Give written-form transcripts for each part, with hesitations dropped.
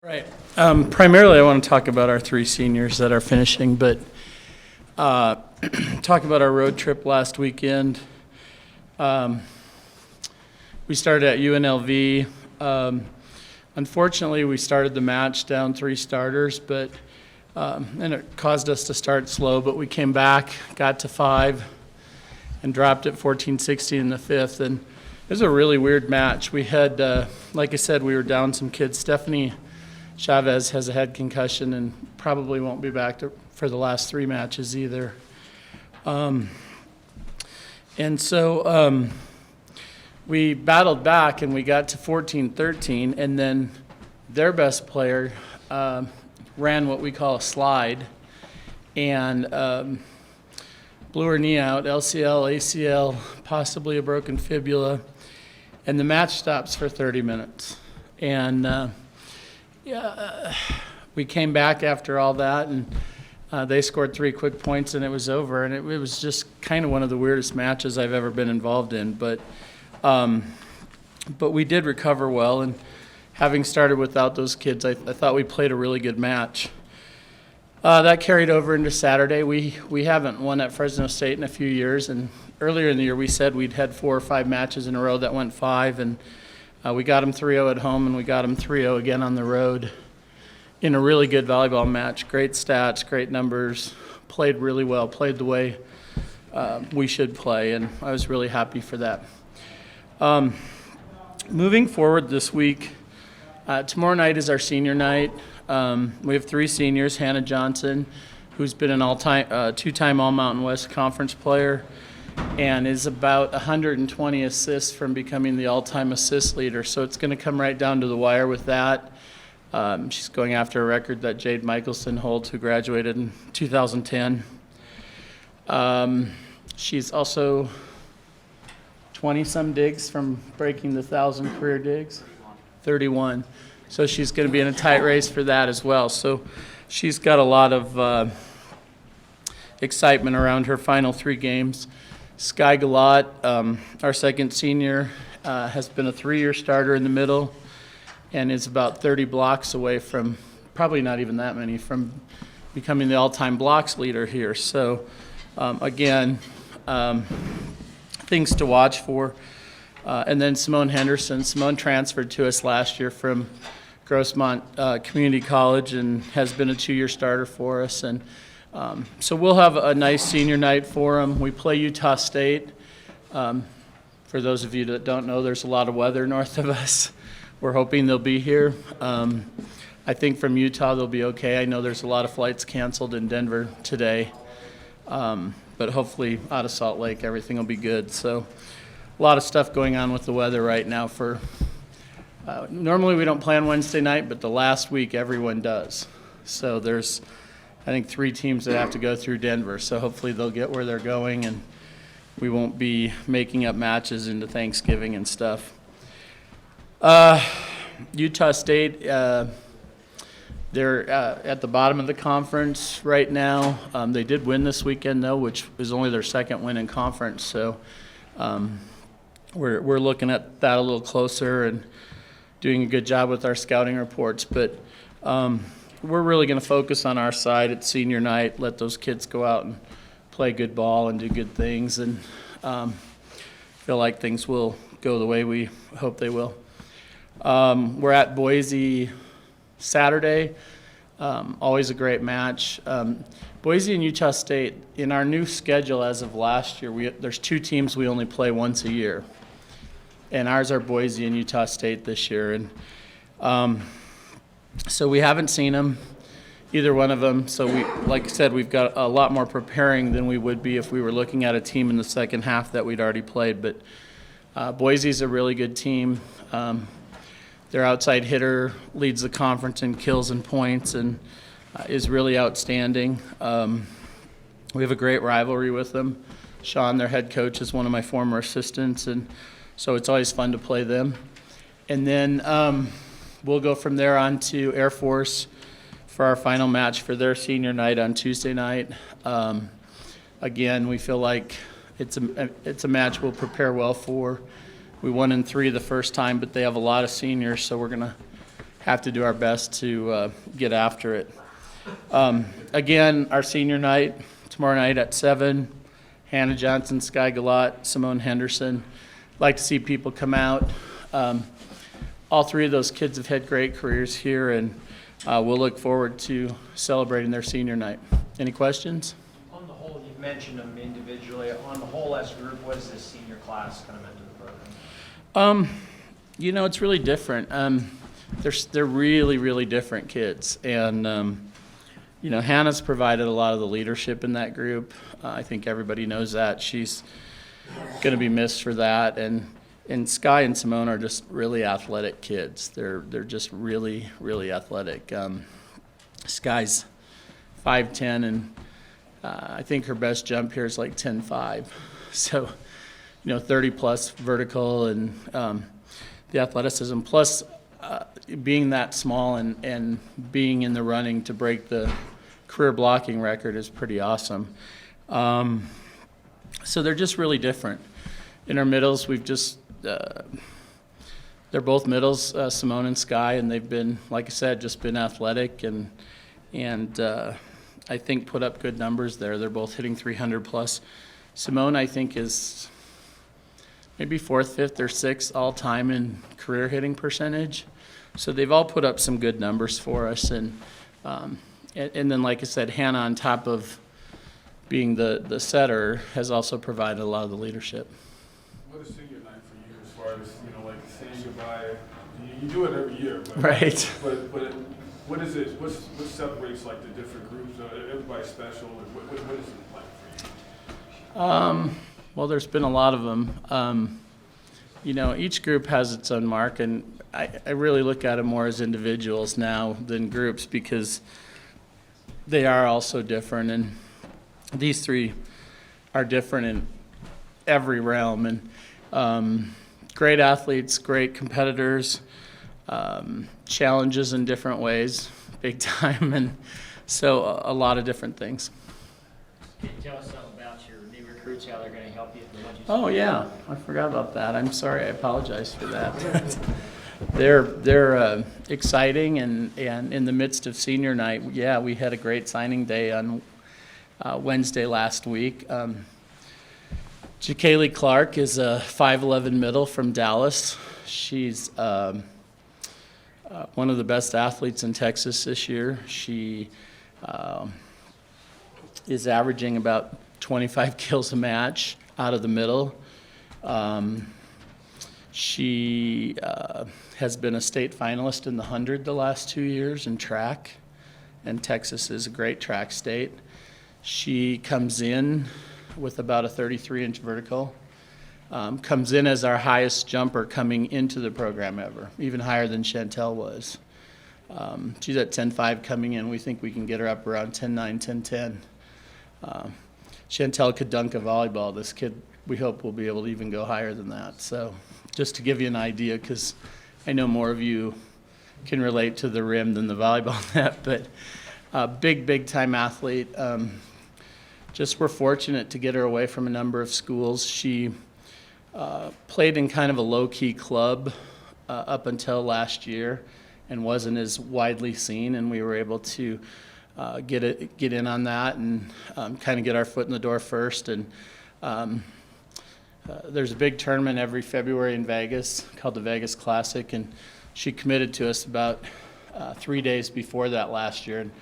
Right. Primarily, I want to talk about our three seniors that are finishing, but talk about our road trip last weekend. We started at UNLV. Unfortunately, we started the match down 3 starters, but and it caused us to start slow, but we came back, got to 5, and dropped it 14-16 in the 5th. And it was a really weird match. We had, like I said, we were down some kids. Stephanie Chavez has a head concussion and probably won't be back for the last 3 matches either. And so we battled back and we got to 14-13, and then their best player ran what we call a slide and blew her knee out, LCL, ACL, possibly a broken fibula, and the match stops for 30 minutes. And we came back after all that, and they scored 3 quick points, and it was over. And it was just kind of one of the weirdest matches I've ever been involved in. But we did recover well, and having started without those kids, I thought we played a really good match. That carried over into Saturday. We haven't won at Fresno State in a few years, and earlier in the year we said we'd had 4 or 5 matches in a row that went 5, and we got them 3-0 at home, and we got them 3-0 again on the road in a really good volleyball match. Great stats, great numbers, played really well, played the way we should play, and I was really happy for that. Moving forward this week, tomorrow night is our senior night. We have 3 seniors, Hannah Johnson, who's been an all-time, 2-time All-Mountain West Conference player, and is about 120 assists from becoming the all-time assist leader. So it's going to come right down to the wire with that. She's going after a record that Jade Michelson holds, who graduated in 2010. She's also 20-some digs from breaking the 1,000 career digs. 31. So she's going to be in a tight race for that as well. So she's got a lot of excitement around her final 3 games. Sky Galat, our second senior, has been a 3-year starter in the middle and is about 30 blocks away from, probably not even that many, from becoming the all-time blocks leader here. So, again, things to watch for. And then Simone Henderson. Simone transferred to us last year from Grossmont Community College and has been a 2-year starter for us. And so we'll have a nice senior night for them. We play Utah State. For those of you that don't know, there's a lot of weather north of us. We're hoping they'll be here. I think from Utah they'll be okay. I know there's a lot of flights canceled in Denver today. But hopefully out of Salt Lake everything will be good. So a lot of stuff going on with the weather right now. Normally we don't play on Wednesday night, but the last week everyone does. So there's, I think, 3 teams that have to go through Denver. So hopefully they'll get where they're going, and we won't be making up matches into Thanksgiving and stuff. Utah State, they're at the bottom of the conference right now. They did win this weekend, though, which was only their 2nd win in conference. So we're looking at that a little closer and doing a good job with our scouting reports. But we're really going to focus on our side at senior night, let those kids go out and play good ball and do good things, and feel like things will go the way we hope they will. We're at Boise Saturday. Always a great match. Boise and Utah State, in our new schedule as of last year, there's 2 teams we only play once a year. And ours are Boise and Utah State this year. And so we haven't seen them, either one of them. So like I said, we've got a lot more preparing than we would be if we were looking at a team in the second half that we'd already played. But Boise's a really good team. Their outside hitter leads the conference in kills and points and is really outstanding. We have a great rivalry with them. Sean, their head coach, is one of my former assistants, and so it's always fun to play them. And then we'll go from there on to Air Force for our final match for their senior night on Tuesday night. Again, we feel like it's a match we'll prepare well for. We won in 3 the first time, but they have a lot of seniors, so we're going to have to do our best to get after it. Again, our senior night, tomorrow night at 7, Hannah Johnson, Sky Galat, Simone Henderson. I'd like to see people come out. All three of those kids have had great careers here, and we'll look forward to celebrating their senior night. Any questions? On the whole, you've mentioned them individually. On the whole, as a group, what is this senior class kind of meant to the program? It's really different. They're really, really different kids. And, Hannah's provided a lot of the leadership in that group. I think everybody knows that. She's going to be missed for that. And Sky and Simone are just really athletic kids. They're just really, really athletic. Sky's 5'10", and I think her best jump here is like 10.5. So, 30-plus vertical, and the athleticism, plus being that small and being in the running to break the career blocking record is pretty awesome. So they're just really different. In our middles, we've just they're both middles, Simone and Sky, and they've been, like I said, just been athletic and I think put up good numbers there. They're both hitting 300 plus. Simone, I think, is maybe 4th, 5th, or 6th all time in career hitting percentage. So they've all put up some good numbers for us, and then, like I said, Hannah, on top of being the setter, has also provided a lot of the leadership. What is senior night for you as far as, like saying goodbye? You do it every year, but, right. But what is it? What separates like the different groups? Everybody's special. What is it like for you? Well, there's been a lot of them. Each group has its own mark, and I really look at them more as individuals now than groups, because they are all so different, and these three are different in every realm, and great athletes, great competitors, challenges in different ways, big time, and so a lot of different things. Can you tell us something about your new recruits, how they're going to help you? Oh yeah, I forgot about that. I'm sorry. I apologize for that. They're exciting, and in the midst of senior night, yeah, we had a great signing day on Wednesday last week. Ja'Kaylee Clark is a 5'11" middle from Dallas. She's one of the best athletes in Texas this year. She is averaging about 25 kills a match out of the middle. She has been a state finalist in the 100 the last 2 years in track, and Texas is a great track state. She comes in with about a 33-inch vertical, comes in as our highest jumper coming into the program ever, even higher than Chantel was. She's at 10.5 coming in. We think we can get her up around 10.9, 10.10. Chantel could dunk a volleyball. This kid, we hope, will be able to even go higher than that. So just to give you an idea, because I know more of you can relate to the rim than the volleyball net, but big time athlete. Just we're fortunate to get her away from a number of schools. She played in kind of a low-key club up until last year and wasn't as widely seen, and we were able to get in on that and kind of get our foot in the door first. And there's a big tournament every February in Vegas called the Vegas Classic, and she committed to us about 3 days before that last year, and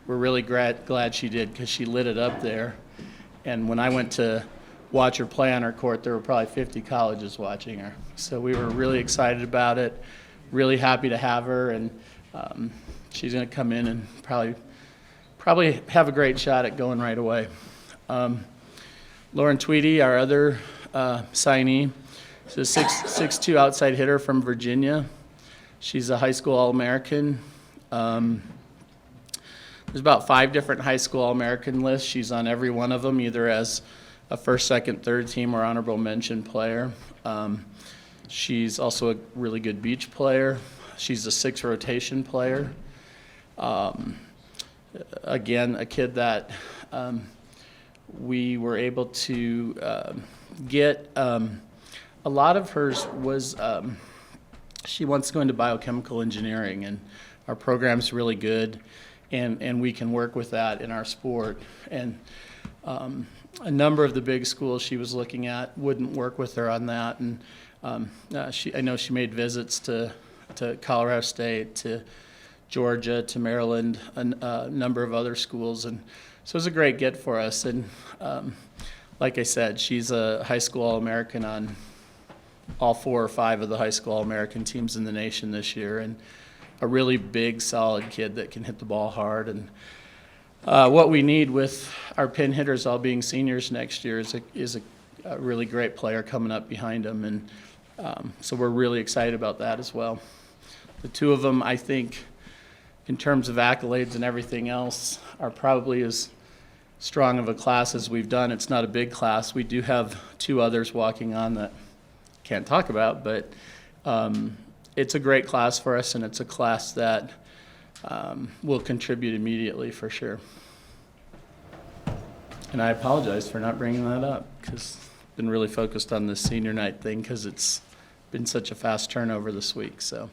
we're really glad she did, because she lit it up there. And when I went to watch her play on her court, there were probably 50 colleges watching her. So we were really excited about it, really happy to have her, and she's going to come in and probably have a great shot at going right away. Lauren Tweedy, our other signee, is a 6'2" outside hitter from Virginia. She's a high school All-American. There's about 5 different high school All-American lists. She's on every one of them, either as a first, second, third team or honorable mention player. She's also a really good beach player. She's a 6 rotation player. Again, a kid that we were able to get. A lot of hers was she wants to go into biochemical engineering, and our program's really good, and we can work with that in our sport. And a number of the big schools she was looking at wouldn't work with her on that, and I know she made visits to Colorado State, to Georgia, to Maryland, a number of other schools, and so it was a great get for us. And like I said, she's a high school All-American on all 4 or 5 of the high school All-American teams in the nation this year, and a really big, solid kid that can hit the ball hard. And what we need with our pin hitters all being seniors next year is a really great player coming up behind them, and so we're really excited about that as well. The 2 of them, I think, in terms of accolades and everything else, are probably as strong of a class as we've done. It's not a big class. We do have 2 others walking on that can't talk about, but it's a great class for us, and it's a class that will contribute immediately for sure. And I apologize for not bringing that up, because I've been really focused on this senior night thing because it's been such a fast turnover this week. So.